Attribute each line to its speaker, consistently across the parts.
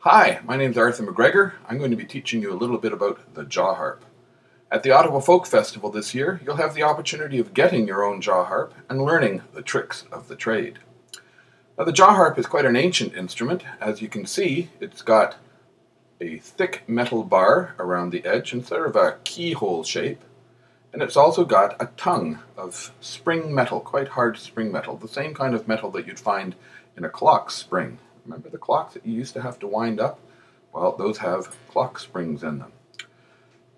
Speaker 1: Hi, my name is Arthur McGregor. I'm going to be teaching you a little bit about the jaw harp. At the Ottawa Folk Festival this year, you'll have the opportunity of getting your own jaw harp and learning the tricks of the trade. Now, the jaw harp is quite an ancient instrument. As you can see, it's got a thick metal bar around the edge instead of a keyhole shape. And it's also got a tongue of spring metal, quite hard spring metal, the same kind of metal that you'd find in a clock spring. Remember the clocks that you used to have to wind up? Well, those have clock springs in them.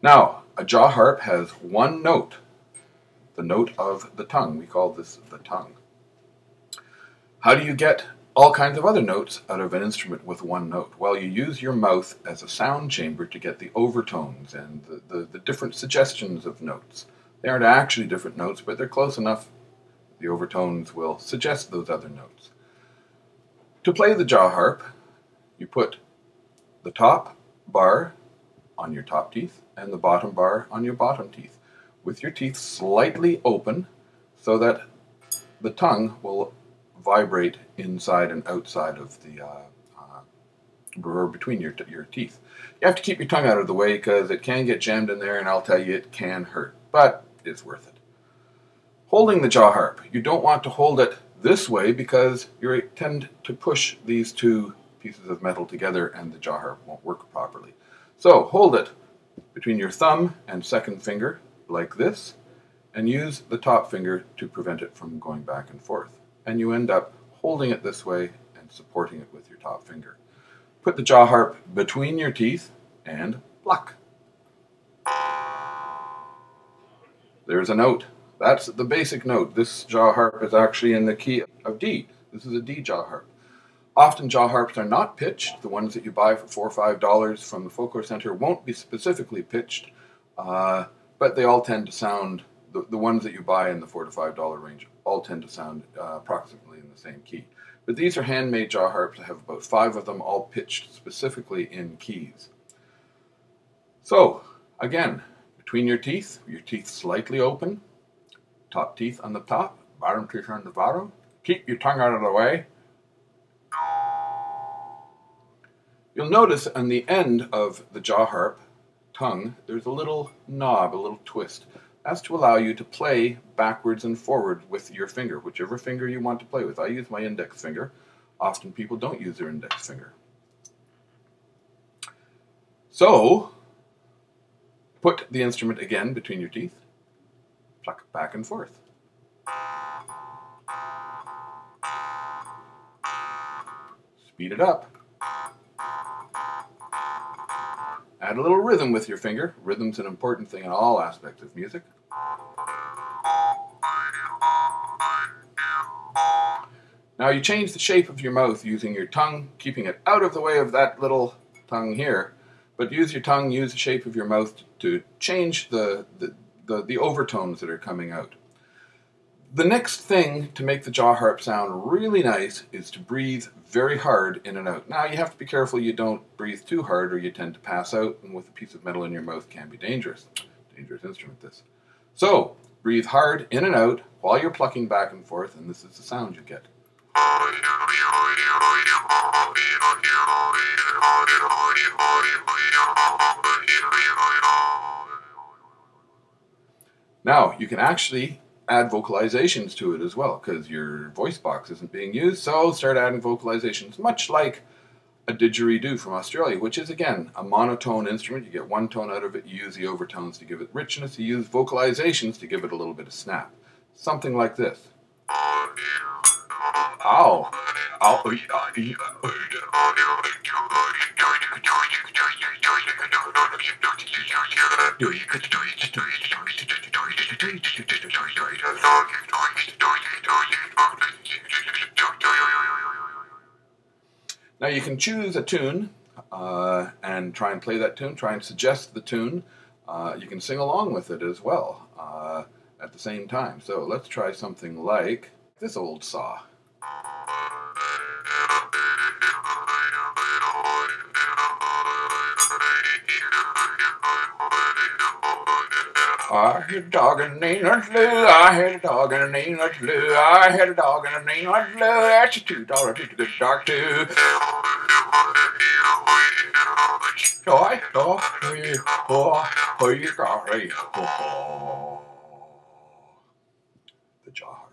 Speaker 1: Now, a jaw harp has one note, the note of the tongue. We call this the tongue. How do you get all kinds of other notes out of an instrument with one note? Well, you use your mouth as a sound chamber to get the overtones and the different suggestions of notes. They aren't actually different notes, but they're close enough. The overtones will suggest those other notes. To play the jaw harp, you put the top bar on your top teeth and the bottom bar on your bottom teeth, with your teeth slightly open so that the tongue will vibrate inside and outside of the or between your teeth. You have to keep your tongue out of the way because it can get jammed in there, and I'll tell you it can hurt, but it's worth it. Holding the jaw harp, you don't want to hold it this way because you tend to push these two pieces of metal together and the jaw harp won't work properly. So hold it between your thumb and second finger like this, and use the top finger to prevent it from going back and forth. And you end up holding it this way and supporting it with your top finger. Put the jaw harp between your teeth and pluck. There's a note. That's the basic note. This jaw harp is actually in the key of D. This is a D jaw harp. Often jaw harps are not pitched. The ones that you buy for $4 or $5 from the Folklore Centre won't be specifically pitched, but they all tend to sound, the ones that you buy in the $4 to $5 range all tend to sound approximately in the same key. But these are handmade jaw harps. I have about 5 of them, all pitched specifically in keys. So, again, between your teeth slightly open, top teeth on the top, bottom teeth on the bottom. Keep your tongue out of the way. You'll notice on the end of the jaw harp tongue, there's a little knob, a little twist. That's to allow you to play backwards and forward with your finger, whichever finger you want to play with. I use my index finger. Often people don't use their index finger. So, put the instrument again between your teeth. Pluck back and forth. Speed it up. Add a little rhythm with your finger. Rhythm's an important thing in all aspects of music. Now you change the shape of your mouth using your tongue, keeping it out of the way of that little tongue here, but use your tongue, use the shape of your mouth to change the overtones that are coming out. The next thing to make the jaw harp sound really nice is to breathe very hard in and out. Now you have to be careful you don't breathe too hard or you tend to pass out, and with a piece of metal in your mouth can be dangerous. Dangerous instrument this. So breathe hard in and out while you're plucking back and forth, and this is the sound you get. Now, you can actually add vocalizations to it as well, because your voice box isn't being used, so start adding vocalizations, much like a didgeridoo from Australia, which is, again, a monotone instrument. You get one tone out of it, you use the overtones to give it richness, you use vocalizations to give it a little bit of snap. Something like this. Ow. Ow. Now you can choose a tune and try and play that tune, try and suggest the tune. You can sing along with it as well at the same time. So let's try something like this old saw. I had a dog and a name not Lou. I had a dog and a name not Lou. I had a dog and a name not Lou. That's a $2 ticket to the dark too. The jaw harp.